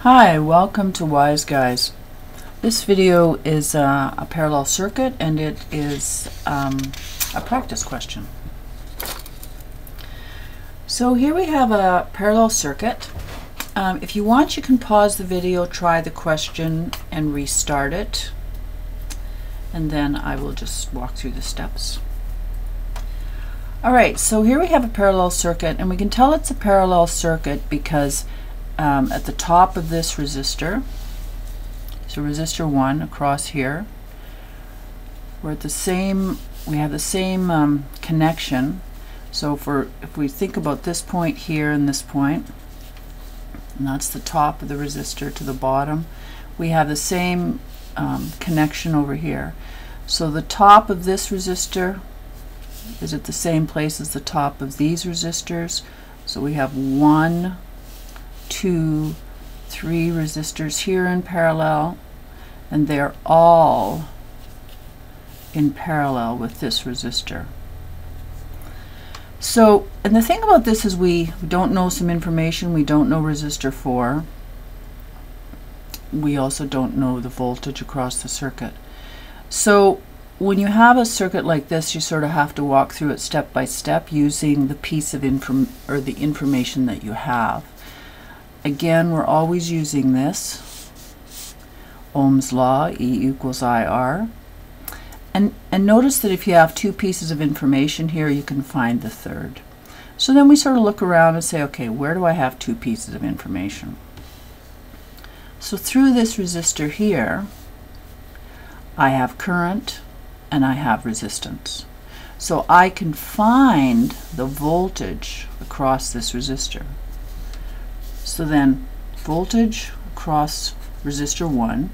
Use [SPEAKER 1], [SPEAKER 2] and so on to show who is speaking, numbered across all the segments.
[SPEAKER 1] Hi, welcome to Wise Guys. This video is a parallel circuit, and it is a practice question. So here we have a parallel circuit. If you want, you can pause the video, try the question, and restart it. And then I will just walk through the steps. Alright, so here we have a parallel circuit, and we can tell it's a parallel circuit because at the top of this resistor, so resistor 1 across here, we're at the same, we have the same connection. So if we think about this point here and this point, and that's the top of the resistor to the bottom, we have the same connection over here. So the top of this resistor is at the same place as the top of these resistors. So we have 1, 2, 3 resistors here in parallel, and they're all in parallel with this resistor. So, and the thing about this is we don't know some information. We don't know resistor 4. We also don't know the voltage across the circuit. So when you have a circuit like this, you sort of have to walk through it step by step using the piece of the information that you have. Again, we're always using this Ohm's law, E equals IR. And notice that if you have two pieces of information here, you can find the third. So then we sort of look around and say, okay, where do I have two pieces of information? So through this resistor here, I have current and I have resistance. So I can find the voltage across this resistor. So then voltage across resistor 1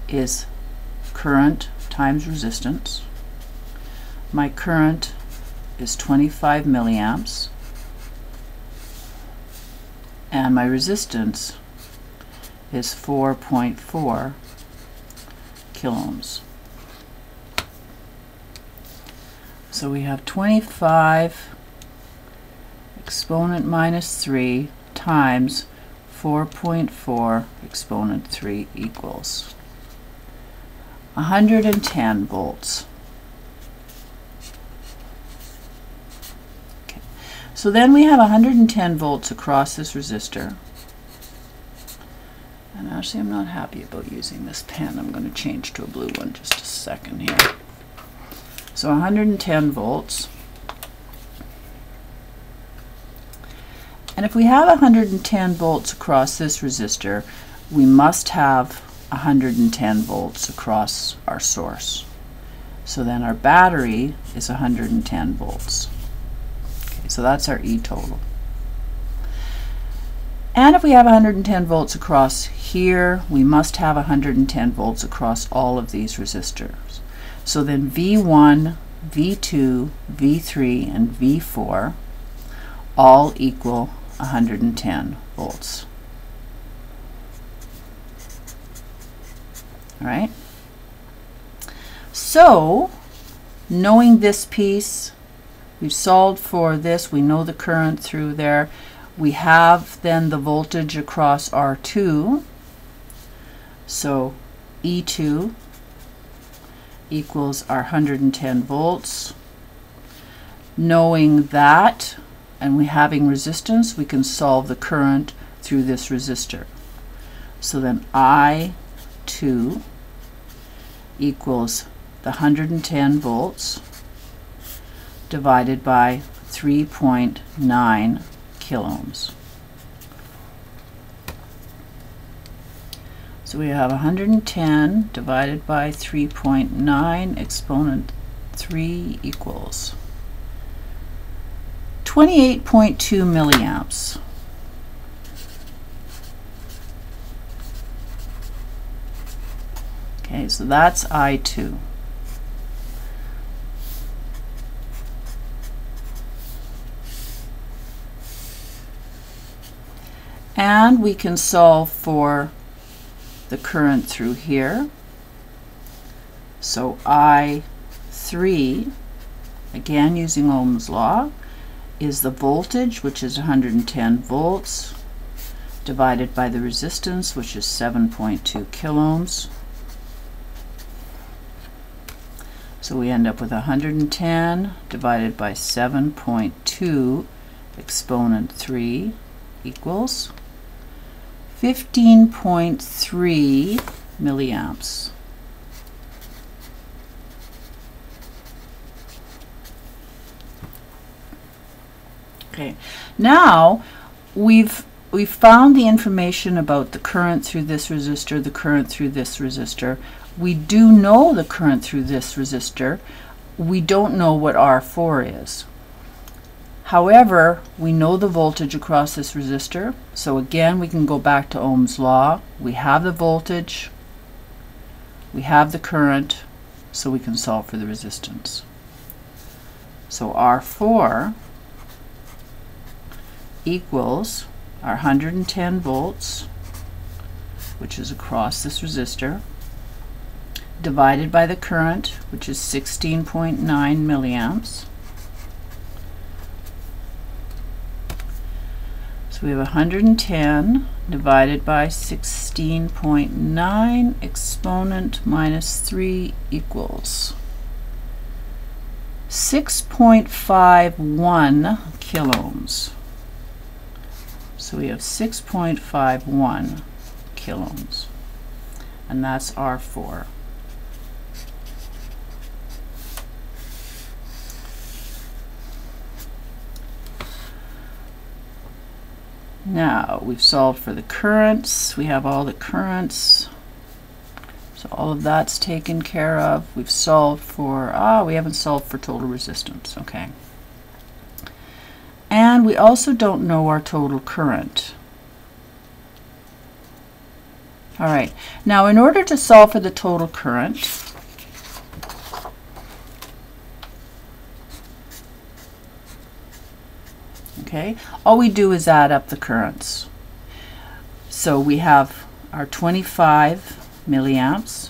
[SPEAKER 1] is current times resistance. My current is 25 milliamps, and my resistance is 4.4 kiloohms. So we have 25 exponent minus 3 times 4.4 exponent 3 equals 110 volts. Okay. So then we have 110 volts across this resistor. And actually I'm not happy about using this pen. I'm going to change to a blue one just a second here. So 110 volts. And if we have 110 volts across this resistor, we must have 110 volts across our source. So then our battery is 110 volts. Okay, so that's our E total. And if we have 110 volts across here, we must have 110 volts across all of these resistors. So then V1, V2, V3, and V4 all equal 110 volts. All right? So, knowing this piece, we've solved for this. We know the current through there. We have then the voltage across R2. So, E2 equals our 110 volts. Knowing that, and we having resistance, we can solve the current through this resistor. So then I2 equals the 110 volts divided by 3.9 kiloohms. So we have 110 divided by 3.9 exponent 3 equals 28.2 milliamps. Okay, so that's I2. And we can solve for the current through here. So I3, again using Ohm's law, is the voltage, which is 110 volts, divided by the resistance, which is 7.2 kiloohms. So we end up with 110 divided by 7.2 exponent 3 equals 15.3 milliamps. Okay, now we've found the information about the current through this resistor, the current through this resistor. We do know the current through this resistor. We don't know what R4 is. However, we know the voltage across this resistor. So again, we can go back to Ohm's law. We have the voltage, we have the current, so we can solve for the resistance. So R4 equals our 110 volts, which is across this resistor, divided by the current, which is 16.9 milliamps. So we have 110 divided by 16.9 exponent minus 3 equals 6.51 kiloohms. So we have 6.51 kiloohms, and that's R4. Now we've solved for the currents. We have all the currents. So all of that's taken care of. We've solved for, we haven't solved for total resistance. Okay. And we also don't know our total current. All right. Now in order to solve for the total current, okay, all we do is add up the currents. So we have our 25 milliamps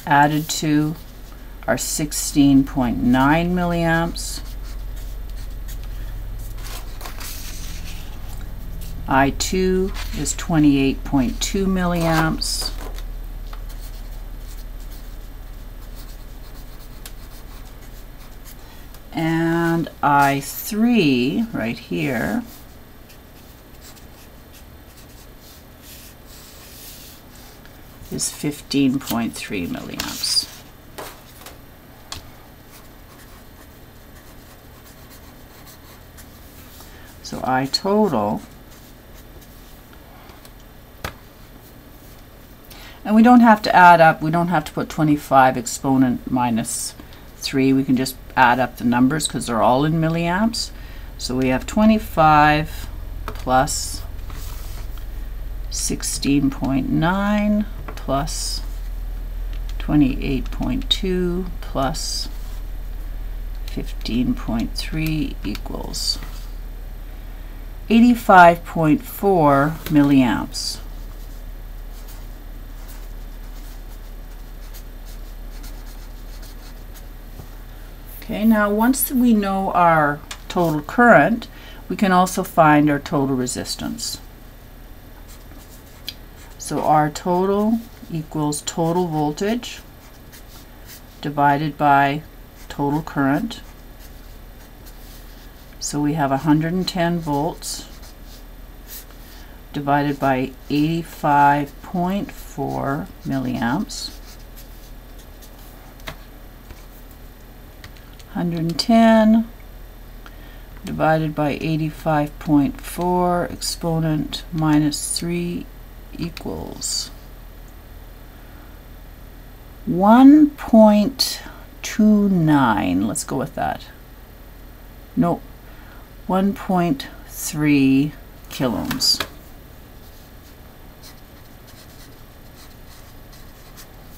[SPEAKER 1] added to our 16.9 milliamps. I2 is 28.2 milliamps. And I3 right here is 15.3 milliamps. So I total, and we don't have to add up, we don't have to put 25 exponent minus 3, we can just add up the numbers because they're all in milliamps. So we have 25 plus 16.9 plus 28.2 plus 15.3 equals 85.4 milliamps. Okay, now once we know our total current, we can also find our total resistance. So our total equals total voltage divided by total current. So we have 110 volts divided by 85.4 milliamps. 110 divided by 85.4 exponent minus 3 equals 1.29. Let's go with that. No, 1.3 kiloohms.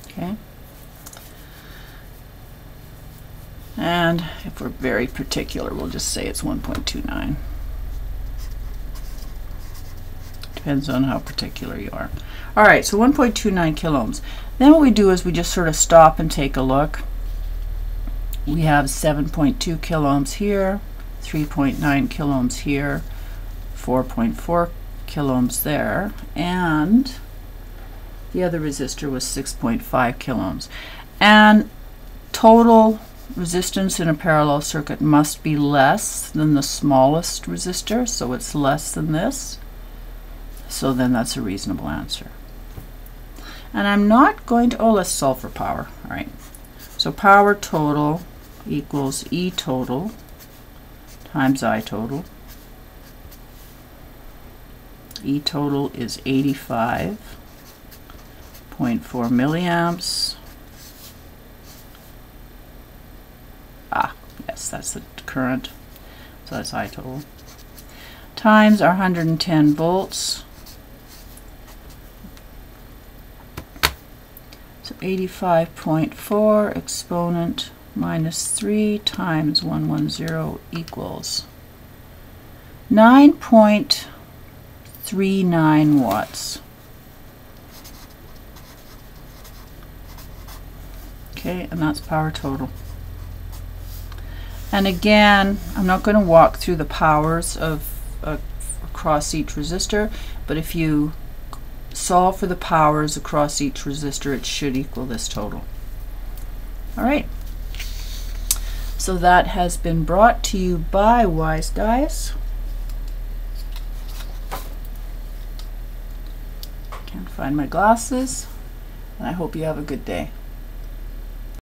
[SPEAKER 1] Okay. And if we're very particular, we'll just say it's 1.29. Depends on how particular you are. All right, so 1.29 kiloohms. Then what we do is we just sort of stop and take a look. We have 7.2 kiloohms here, 3.9 kiloohms here, 4.4 kiloohms there, and the other resistor was 6.5 kiloohms. And total resistance in a parallel circuit must be less than the smallest resistor, so it's less than this. So then that's a reasonable answer. And I'm not going to, let's solve for power. All right. So power total equals E total times I total. E total is 85.4 milliamps. Yes, that's the current. So that's I total. Times our 110 volts. So 85.4 exponent minus 3 times 110 equals 9.39 watts. Okay, and that's power total. And again, I'm not going to walk through the powers of across each resistor, but if you solve for the powers across each resistor, it should equal this total. All right. So that has been brought to you by Wise Guys. Can't find my glasses, and I hope you have a good day.